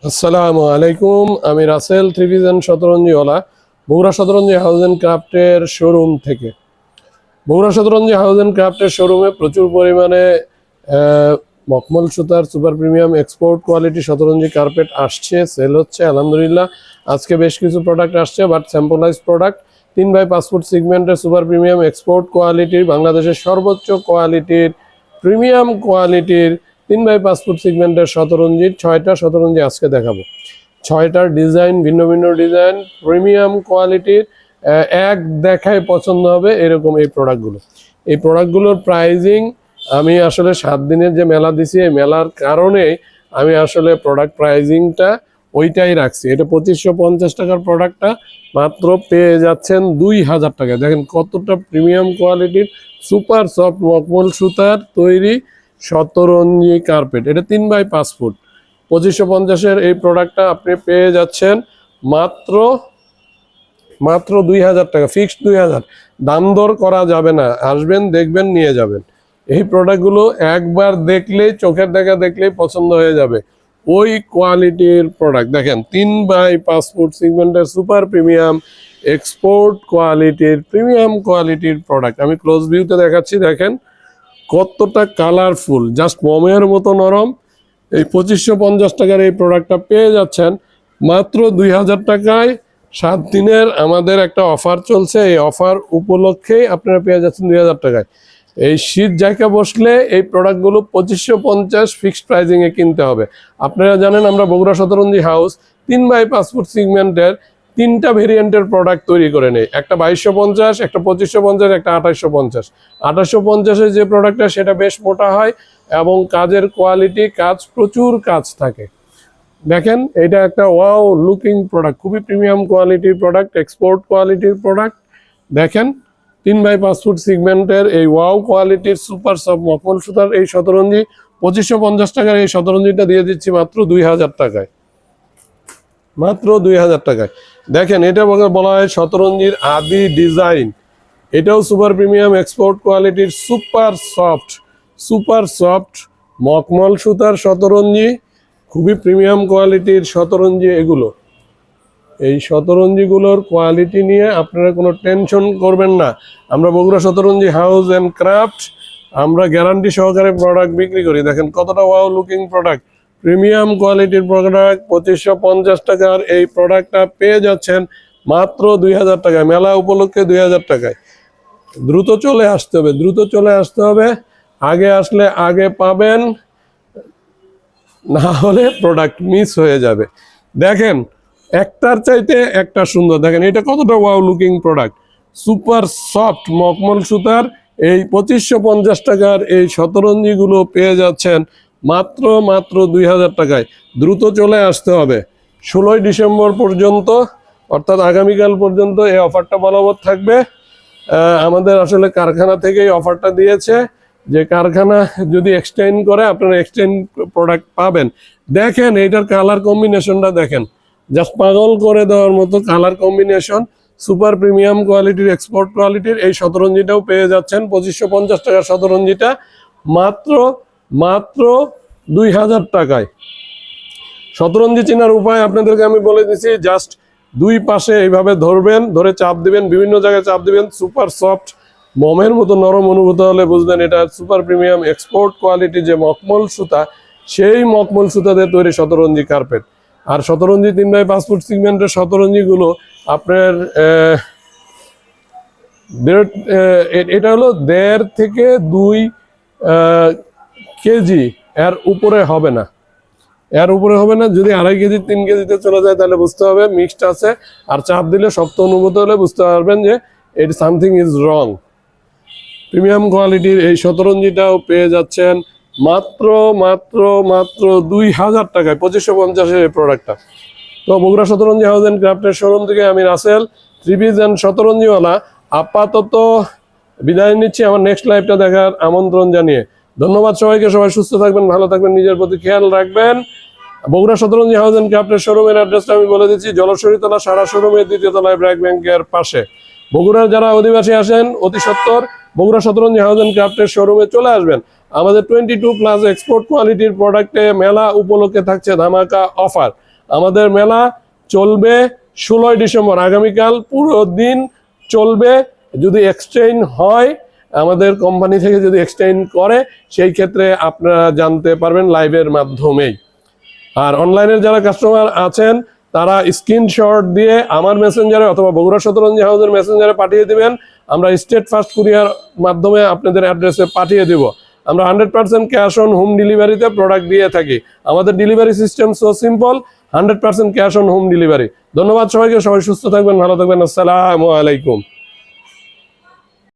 আসসালামু আলাইকুম, আমি রাসেল থ্রিভিজন শতরঞ্জিওয়ালা বগুড়া শতরঞ্জি হাউস অ্যান্ড ক্রাফটের শোরুম থেকে। বগুড়া শতরঞ্জি হাউস অ্যান্ড ক্রাফটের শোরুমে প্রচুর পরিমাণে মখমল সুতার সুপার প্রিমিয়াম এক্সপোর্ট কোয়ালিটি শতরঞ্জি কার্পেট আসছে, সেল হচ্ছে আলহামদুলিল্লাহ। আজকে বেশ কিছু প্রোডাক্ট আসছে, বাট স্যাম্পলাইজ প্রোডাক্ট 3x5 ফুট সিগমেন্টের সুপার প্রিমিয়াম এক্সপোর্ট কোয়ালিটির, বাংলাদেশের সর্বোচ্চ কোয়ালিটির প্রিমিয়াম কোয়ালিটির 3x5 ফুট সিগমেন্টের শতরঞ্জির 6টা শতরঞ্জি আজকে দেখাবো। 6টার ডিজাইন ভিন্ন ভিন্ন ডিজাইন, প্রিমিয়াম কোয়ালিটির, এক দেখায় পছন্দ হবে এরকম এই প্রোডাক্টগুলো। এই প্রোডাক্টগুলোর প্রাইজিং আমি আসলে 7 দিনের যে মেলা দিছি, এই মেলার কারণে আমি আসলে প্রোডাক্ট প্রাইজিংটা ওইটাই রাখছি। এটা 2550 টাকার প্রোডাক্টটা মাত্র পেয়ে যাচ্ছেন 2000 টাকায়। দেখেন কতটা প্রিমিয়াম কোয়ালিটির সুপার সফট মখমল সুতার তৈরি শতরঞ্জি কার্পেট। এটা 3x5 ফুট 2550-এর এই প্রোডাক্টটা আপনি পেয়ে যাচ্ছেন মাত্র 2000 টাকা, ফিক্সড 2000, দাম দর করা যাবে না। আসবেন, দেখবেন, নিয়ে যাবেন। এই প্রোডাক্টগুলো একবার দেখলেই, চোখের দেখা দেখলেই পছন্দ হয়ে যাবে। ওই কোয়ালিটির প্রোডাক্ট দেখেন, 3x5 ফুট সিগমেন্টের সুপার প্রিমিয়াম এক্সপোর্ট কোয়ালিটির প্রিমিয়াম কোয়ালিটির প্রোডাক্ট। আমি ক্লোজ ভিউতে দেখাচ্ছি, দেখেন কতটা কালারফুল, জাস্ট মোমের মতো নরম। এই 2550 টাকার এই প্রোডাক্টটা পেয়ে যাচ্ছেন মাত্র 2000 টাকায়। 7 দিনের আমাদের একটা অফার চলছে, এই অফার উপলক্ষেই আপনারা পেয়ে যাচ্ছেন 2000 টাকায়। এই শীত জায়গা বসলে এই প্রোডাক্টগুলো 2550 ফিক্সড প্রাইজিংয়ে কিনতে হবে। আপনারা জানেন আমরা Bogura Shataranji house 3x5 foot সিগমেন্টের 3টা ভেরিয়েন্টের প্রোডাক্ট তৈরি করে নেই। একটা 2250, একটা 2550, একটা 2850। 2850-এর যে প্রোডাক্টটা সেটা বেশ মোটা হয় এবং কাজের কোয়ালিটি, প্রচুর কাজ থাকে। দেখেন এটা একটা ওয়াও লুকিং প্রোডাক্ট, খুবই প্রিমিয়াম কোয়ালিটির প্রোডাক্ট, এক্সপোর্ট কোয়ালিটির প্রোডাক্ট। দেখেন 3x5 ফুট সিগমেন্টের এই ওয়াও কোয়ালিটির সুপার সফট মখমল সুতার এই শতরঞ্জি 2550 টাকার এই শতরঞ্জিটা দিয়ে দিচ্ছি মাত্র 2000 টাকায়, মাত্র 2000 টাকায়। দেখেন এটা বলা হয় শতরঞ্জির আদি ডিজাইন। এটাও সুপার প্রিমিয়াম এক্সপোর্ট কোয়ালিটির সুপার সফট মখমল সুতার শতরঞ্জি, খুবই প্রিমিয়াম কোয়ালিটির শতরঞ্জি এগুলো। এই শতরঞ্জিগুলোর কোয়ালিটি নিয়ে আপনারা কোনো টেনশন করবেন না। আমরা Bogura Shataranji house and craft, আমরা গ্যারান্টি সহকারে প্রোডাক্ট বিক্রি করি। দেখেন কতটা ওয়াও লুকিং প্রোডাক্ট, প্রিমিয়াম কোয়ালিটির প্রোডাক্ট। 2550 টাকার এই প্রোডাক্টটা পেয়ে যাচ্ছেন মাত্র 2000 টাকায়, মেলা উপলক্ষে 2000 টাকায়। দ্রুত চলে আসতে হবে, দ্রুত চলে আসতে হবে। আগে আসলে আগে পাবেন, না হলে প্রোডাক্ট মিস হয়ে যাবে। দেখেন একটার চাইতে একটা সুন্দর। দেখেন এটা কতটা wow looking product, super soft মখমল সুতার এই 2550 টাকার এই শতরঞ্জিগুলো পেয়ে যাচ্ছেন মাত্র 2000 টাকায়। দ্রুত চলে আসতে হবে। 16ই ডিসেম্বর পর্যন্ত, অর্থাৎ আগামীকাল পর্যন্ত এই অফারটা বলবৎ থাকবে। আমাদের আসলে কারখানা থেকে এই অফারটা দিয়েছে যে কারখানা যদি এক্সটেন্ড করে আপনারা এক্সটেন্ড প্রোডাক্ট পাবেন। দেখেন এইটার কালার কম্বিনেশনটা দেখেন, জাস্ট পাগল করে দেওয়ার মতো কালার কম্বিনেশন। সুপার প্রিমিয়াম কোয়ালিটির এক্সপোর্ট কোয়ালিটির এই শতরঞ্জিটাও পেয়ে যাচ্ছেন 2550 টাকার শতরঞ্জিটা মাত্র 2000 টাকায়। শতরঞ্জি চেনার উপায় আপনাদেরকে আমি বলে দিচ্ছি, জাস্ট দুই পাশে এইভাবে ধরবেন, ধরে চাপ দিবেন, বিভিন্ন জায়গায় চাপ দিবেন। সুপার সফট মোমের মতো নরম অনুভূত হলে বুঝবেন এটা সুপার প্রিমিয়াম এক্সপোর্ট কোয়ালিটি যে মখমল সুতা, সেই মখমল সুতা দিয়ে তৈরি শতরঞ্জি কার্পেট। আর শতরঞ্জি 3x5 ফুট সিগমেন্টের শতরঞ্জিগুলো আপনার এটা হলো 1.5 থেকে 2 কেজি, এর উপরে হবে না, এর উপরে হবে না। যদি 2.5 কেজি 3 কেজিতে চলে যায় তাহলে বুঝতে হবে মিক্সড আছে। আর চাপ দিলে শক্ত অনুভূত হলে বুঝতে পারবেন যে ইট সামথিং ইজ রং। প্রিমিয়াম কোয়ালিটির এই শতরঞ্জিটাও পেয়ে যাচ্ছেন মাত্র 2000 টাকায়, 2550-এর এই প্রোডাক্টটা। তো বগুড়া শতরঞ্জি হাউস অ্যান্ড ক্রাফটের শোরুম থেকে আমি রাসেল থ্রিভিজন শতরঞ্জিওয়ালা আপাতত বিদায় নিচ্ছি, আমার নেক্সট লাইভটা দেখার আমন্ত্রণ জানিয়ে। ধন্যবাদ সবাইকে, সবাই সুস্থ থাকবেন, ভালো থাকবেন, নিজের প্রতি খেয়াল রাখবেন। বগুড়া শতরঞ্জি হাউস অ্যান্ড ক্রাফটের শোরুমের অ্যাড্রেসটা আমি বলে দিচ্ছি, জলসরিতলা সারা শোরুমের 2য় তলায় ব্র্যাক ব্যাংকের পাশে। বগুড়ার যারা অধিবাসী আসেন অতি সত্বর বগুড়া শতরঞ্জি হাউস অ্যান্ড ক্রাফটের শোরুমে চলে আসবেন। আমাদের 22+ এক্সপোর্ট কোয়ালিটির প্রোডাক্টে মেলা উপলক্ষে থাকছে ধামাকা অফার। আমাদের মেলা চলবে 16ই ডিসেম্বর, আগামীকাল পুরো দিন চলবে। যদি এক্সচেঞ্জ হয়, আমাদের কোম্পানি থেকে যদি এক্সচেঞ্জ করে, সেই ক্ষেত্রে আপনারা জানতে পারবেন লাইভের মাধ্যমেই। আর অনলাইনের যারা কাস্টমার আছেন তারা স্ক্রিনশট দিয়ে আমার মেসেঞ্জারে অথবা বগুড়া শতরঞ্জি হাউসের মেসেঞ্জারে পাঠিয়ে দিবেন। আমরা স্টেট ফাস্ট কুরিয়ার মাধ্যমে আপনাদের অ্যাড্রেসে পাঠিয়ে দিব। আমরা 100% ক্যাশ অন হোম ডেলিভারিতে প্রোডাক্ট দিয়ে থাকি। আমাদের delivery system so simple, 100% cash on home delivery. ধন্যবাদ সবাইকে, সবাই সুস্থ থাকবেন, ভালো থাকবেন। আসসালামু আলাইকুম।